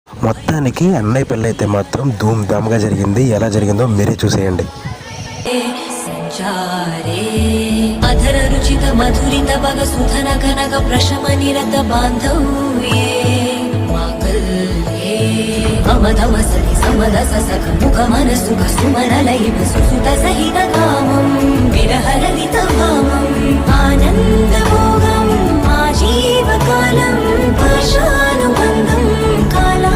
మొత్తానికి అన్నయ్య పెళ్ళి అయితే మాత్రం ధూమ్ ధామ్గా జరిగింది. ఎలా జరిగిందో మీరే చూసేయండి. అధర రుచిత మధురిత భగ సుధన కనక ప్రశమ నిరత బాంధవ్యే మాంగళ్యే మమధమ సతి సమదస సఖ ముఖ మనసుఖ సుమనలైవ సుసుత సహిత కామం విరహరహిత భామం ఆనందమోగం ఆజీవకాలం పాశానుబంధం కాలా